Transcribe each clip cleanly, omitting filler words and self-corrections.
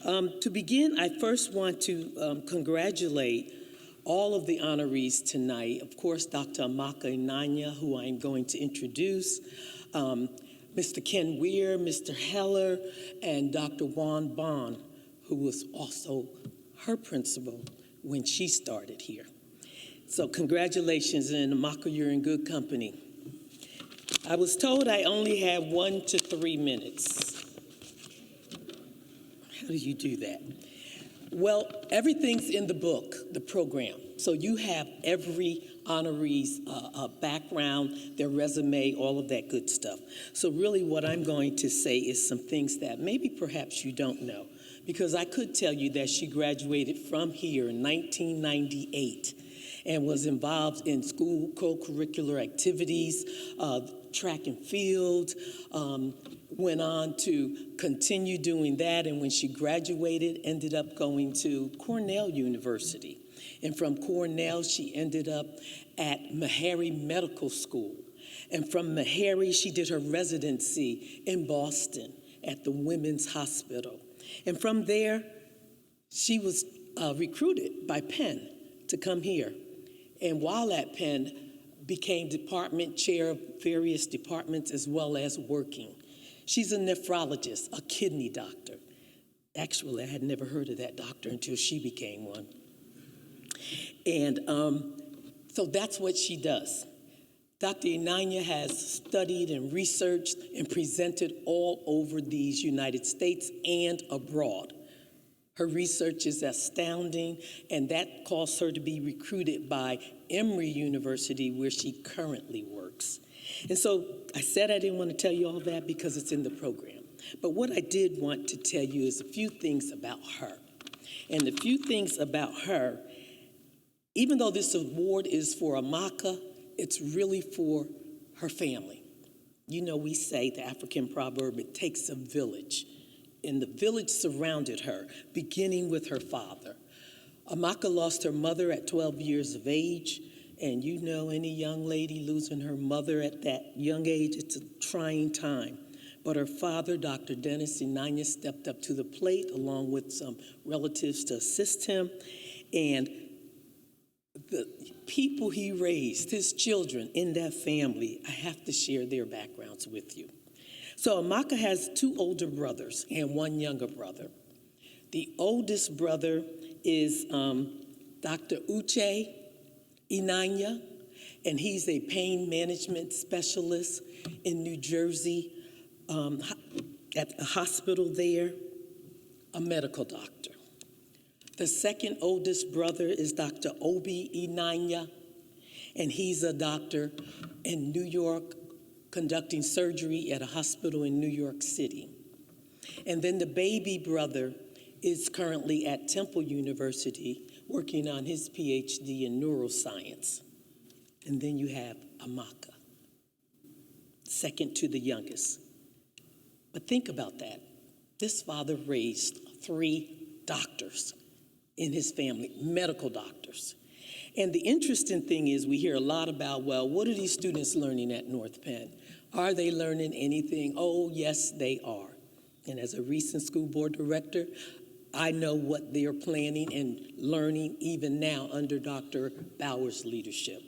To begin, I first want to congratulate all of the honorees tonight. Of course, Dr. Amaka Eneanya, who I'm going to introduce, Mr. Ken Weir, Mr. Heller, and Dr. Juan Bond, who was also her principal when she started here. So congratulations, and Amaka, you're in good company. I was told I only had 1 to 3 minutes. How do you do that? Well, everything's in the book, the program. So you have every honoree's background, their resume, all of that good stuff. So really what I'm going to say is some things that maybe perhaps you don't know. Because I could tell you that she graduated from here in 1998 and was involved in school co-curricular activities, track and field, went on to continue doing that, and when she graduated, ended up going to Cornell University. And from Cornell, she ended up at Meharry Medical School. And from Meharry, she did her residency in Boston at the Women's Hospital. And from there, she was recruited by Penn to come here. And while at Penn, became department chair of various departments as well as working. She's a nephrologist, a kidney doctor. Actually, I had never heard of that doctor until she became one. And so that's what she does. Dr. Eneanya has studied and researched and presented all over these United States and abroad. Her research is astounding, and that caused her to be recruited by Emory University, where she currently works. And so I said I didn't want to tell you all that because it's in the program. But what I did want to tell you is a few things about her. And the few things about her, even though this award is for Amaka, it's really for her family. You know, we say the African proverb, it takes a village. And the village surrounded her, beginning with her father. Amaka lost her mother at 12 years of age, and you know any young lady losing her mother at that young age, it's a trying time. But her father, Dr. Dennis Eneanya, stepped up to the plate along with some relatives to assist him, and the people he raised, his children in that family, I have to share their backgrounds with you. So Amaka has 2 older brothers and 1 younger brother. The oldest brother is Dr. Uche Eneanya, and he's a pain management specialist in New Jersey at a hospital there, a medical doctor. The second oldest brother is Dr. Obi Eneanya, and he's a doctor in New York, conducting surgery at a hospital in New York City. And then the baby brother is currently at Temple University working on his PhD in neuroscience. And then you have Amaka, second to the youngest. But think about that. This father raised 3 doctors in his family, medical doctors. And the interesting thing is we hear a lot about, well, what are these students learning at North Penn? Are they learning anything? Oh, yes, they are. And as a recent school board director, I know what they're planning and learning even now under Dr. Bauer's leadership.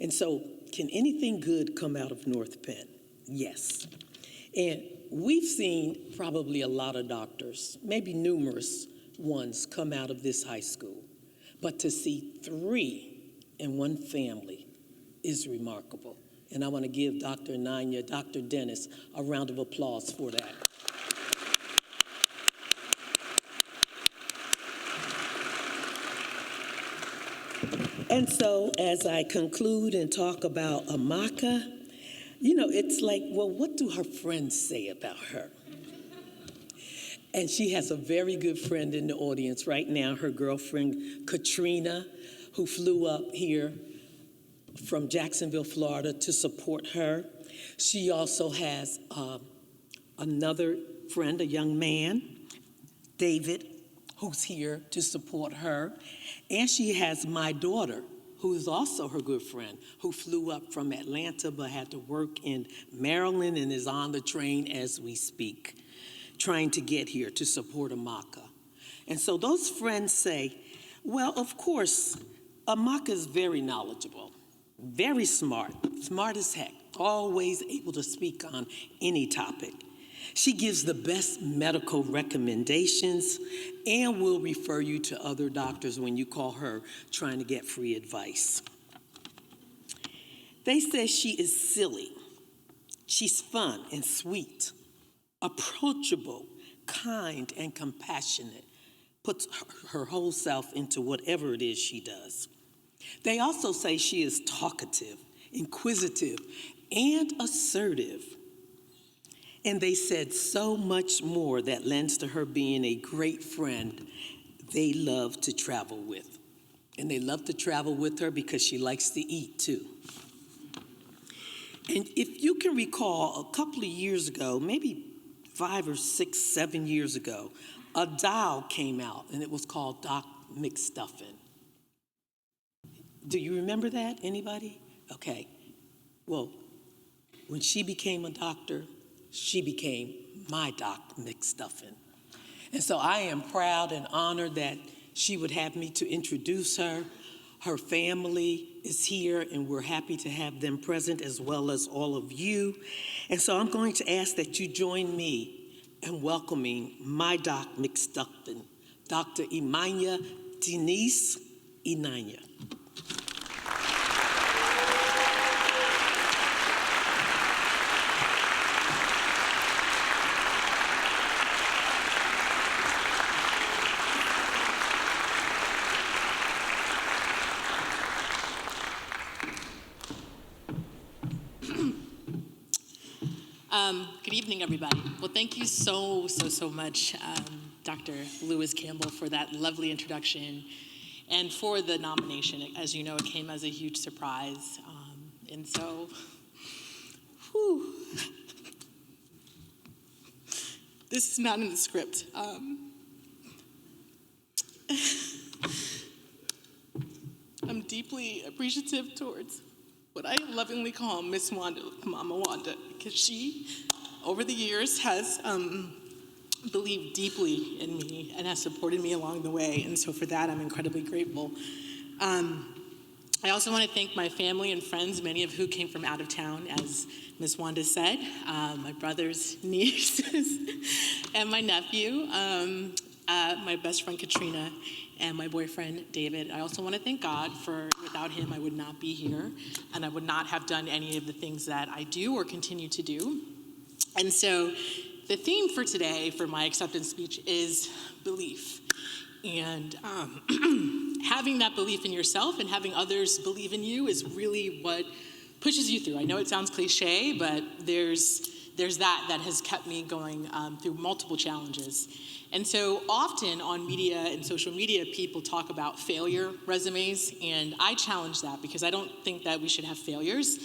And so, can anything good come out of North Penn? Yes. And we've seen probably a lot of doctors, maybe numerous ones, come out of this high school. But to see 3 in one family is remarkable. And I want to give Dr. Eneanya, Dr. Dennis, a round of applause for that. And so as I conclude and talk about Amaka, you know, it's like, well, what do her friends say about her? And she has a very good friend in the audience right now, her girlfriend, Katrina, who flew up here from Jacksonville, Florida, to support her. She also has another friend, a young man, David, who's here to support her. And she has my daughter, who is also her good friend, who flew up from Atlanta but had to work in Maryland and is on the train as we speak. trying to get here to support Amaka. And so those friends say, well, of course, Amaka is very knowledgeable, very smart as heck, always able to speak on any topic. She gives the best medical recommendations and will refer you to other doctors when you call her trying to get free advice. They say she is silly. She's fun and sweet, approachable, kind, and compassionate, puts her whole self into whatever it is she does. They also say she is talkative, inquisitive, and assertive. And they said so much more that lends to her being a great friend they love to travel with. And they love to travel with her because she likes to eat too. And if you can recall, a couple of years ago, maybe 5 or 6, 7 years ago, a doll came out and it was called Doc McStuffin. Do you remember that, anybody? Okay, well, when she became a doctor, she became my Doc McStuffin. And so I am proud and honored that she would have me to introduce her. Her family is here, and we're happy to have them present, as well as all of you. And so I'm going to ask that you join me in welcoming my Doc McStuffin, Dr. Amaka Eneanya. Good evening, everybody. Well, thank you so much, Dr. Lewis Campbell, for that lovely introduction and for the nomination. As you know, it came as a huge surprise. And so, this is not in the script. I'm deeply appreciative towards what I lovingly call Miss Wanda, Mama Wanda, because she, over the years, has believed deeply in me and has supported me along the way. And so for that, I'm incredibly grateful. I also want to thank my family and friends, many of who came from out of town, as Miss Wanda said, my brother's nieces and my nephew, my best friend Katrina, and my boyfriend David. I also want to thank God, for without him I would not be here, and I would not have done any of the things that I do or continue to do. And so the theme for today, for my acceptance speech, is belief. And having that belief in yourself and having others believe in you is really what pushes you through. I know it sounds cliche, but there's that has kept me going through multiple challenges. And so often on media and social media, people talk about failure resumes, and I challenge that because I don't think that we should have failures.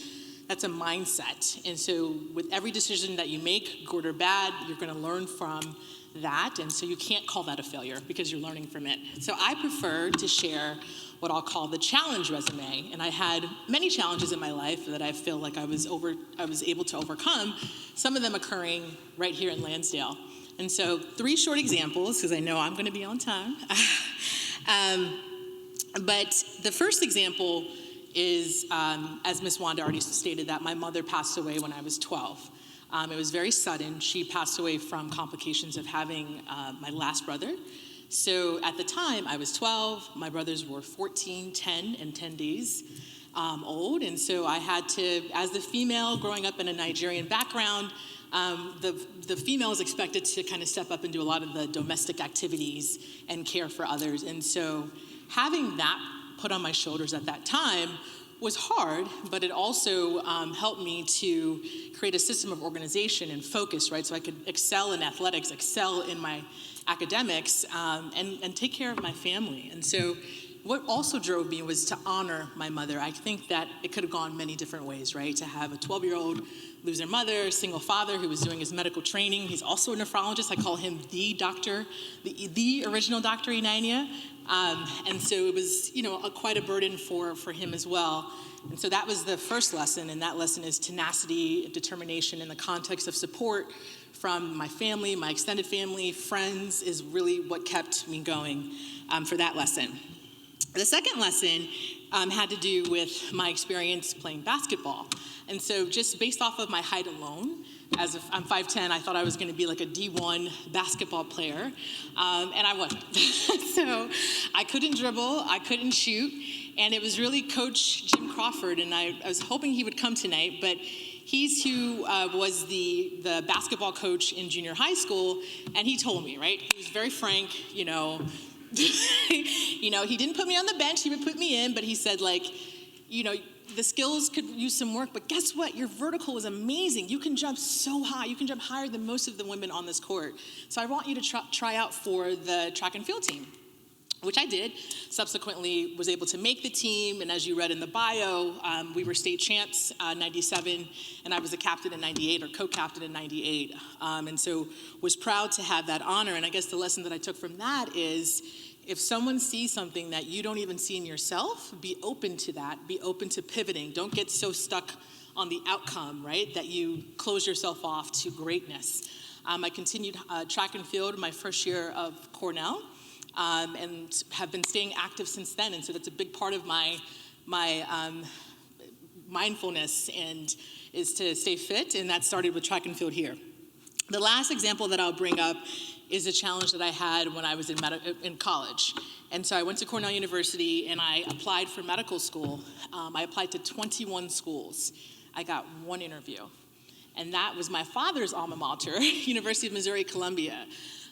That's a mindset. And so with every decision that you make, good or bad, you're going to learn from that. And so you can't call that a failure because you're learning from it. So I prefer to share what I'll call the challenge resume. And I had many challenges in my life that I feel like I was able to overcome, some of them occurring right here in Lansdale. And so 3 short examples, because I know I'm going to be on time. But the first example is, as Ms. Wanda already stated, that my mother passed away when I was 12. It was very sudden. She passed away from complications of having my last brother. So at the time, I was 12. My brothers were 14, 10, and 10 days old. And so I had to, as the female growing up in a Nigerian background, the female is expected to kind of step up and do a lot of the domestic activities and care for others. And so having that put on my shoulders at that time was hard, but it also helped me to create a system of organization and focus, right? So I could excel in athletics, excel in my academics, and take care of my family. And so what also drove me was to honor my mother. I think that it could have gone many different ways, right? To have a 12-year-old lose their mother, single father who was doing his medical training. He's also a nephrologist. I call him the doctor, the original Dr. Eneanya. And so it was, quite a burden for him as well. And so that was the first lesson, and that lesson is tenacity, determination in the context of support from my family, my extended family, friends is really what kept me going for that lesson. The second lesson had to do with my experience playing basketball. And so just based off of my height alone, as if I'm 5'10", I thought I was going to be like a D1 basketball player, and I wasn't. So I couldn't dribble, I couldn't shoot, and it was really Coach Jim Crawford, and I was hoping he would come tonight, but he's who was the basketball coach in junior high school, and he told me, right? He was very frank, he didn't put me on the bench, he would put me in, but he said, the skills could use some work, but guess what? Your vertical is amazing. You can jump so high. You can jump higher than most of the women on this court. So I want you to try out for the track and field team, which I did. Subsequently was able to make the team, and as you read in the bio, we were state champs 97, and I was a captain in 98, or co-captain in 98, and so was proud to have that honor. And I guess the lesson that I took from that is, if someone sees something that you don't even see in yourself, be open to that, be open to pivoting. Don't get so stuck on the outcome, right, that you close yourself off to greatness. I continued track and field my first year of Cornell, and have been staying active since then. And so that's a big part of my mindfulness, and is to stay fit, and that started with track and field here. The last example that I'll bring up is a challenge that I had when I was in college. And so I went to Cornell University and I applied for medical school. I applied to 21 schools. I got one interview. And that was my father's alma mater, University of Missouri, Columbia.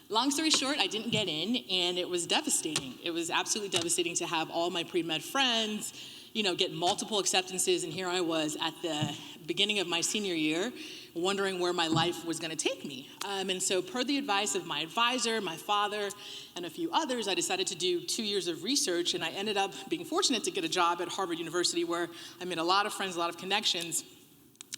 Long story short, I didn't get in, and it was devastating. It was absolutely devastating to have all my pre-med friends, get multiple acceptances, and here I was at the beginning of my senior year, wondering where my life was going to take me. And so per the advice of my advisor, my father, and a few others, I decided to do 2 years of research, and I ended up being fortunate to get a job at Harvard University, where I made a lot of friends, a lot of connections.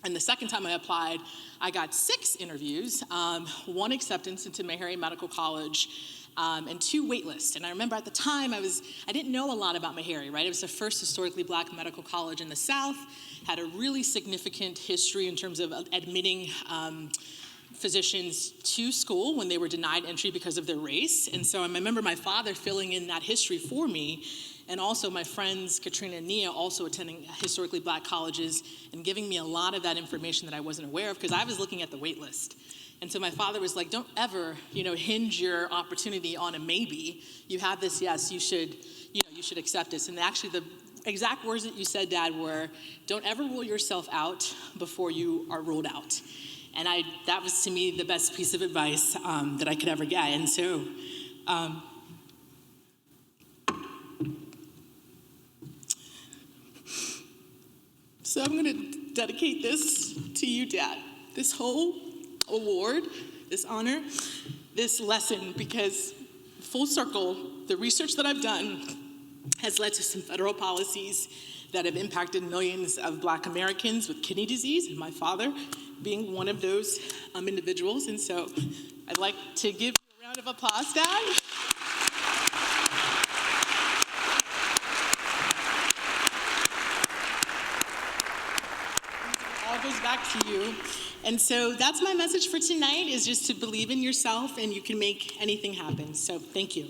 And the second time I applied, I got 6 interviews, 1 acceptance into Meharry Medical College, and 2 waitlists. And I remember at the time, I didn't know a lot about Meharry, right? It was the first historically Black medical college in the South, had a really significant history in terms of admitting physicians to school when they were denied entry because of their race. And so I remember my father filling in that history for me, and also my friends, Katrina and Nia, also attending historically Black colleges and giving me a lot of that information that I wasn't aware of, because I was looking at the wait list. And so my father was like, don't ever, hinge your opportunity on a maybe. You have this yes, you should accept this. And actually the exact words that you said, Dad, were, don't ever rule yourself out before you are ruled out. And that was, to me, the best piece of advice that I could ever get. And so, so I'm gonna dedicate this to you, Dad. This whole award, this honor, this lesson, because full circle, the research that I've done has led to some federal policies that have impacted millions of Black Americans with kidney disease, and my father being one of those individuals. And so I'd like to give you a round of applause, Dad. It all goes back to you. And so that's my message for tonight, is just to believe in yourself, and you can make anything happen. So thank you.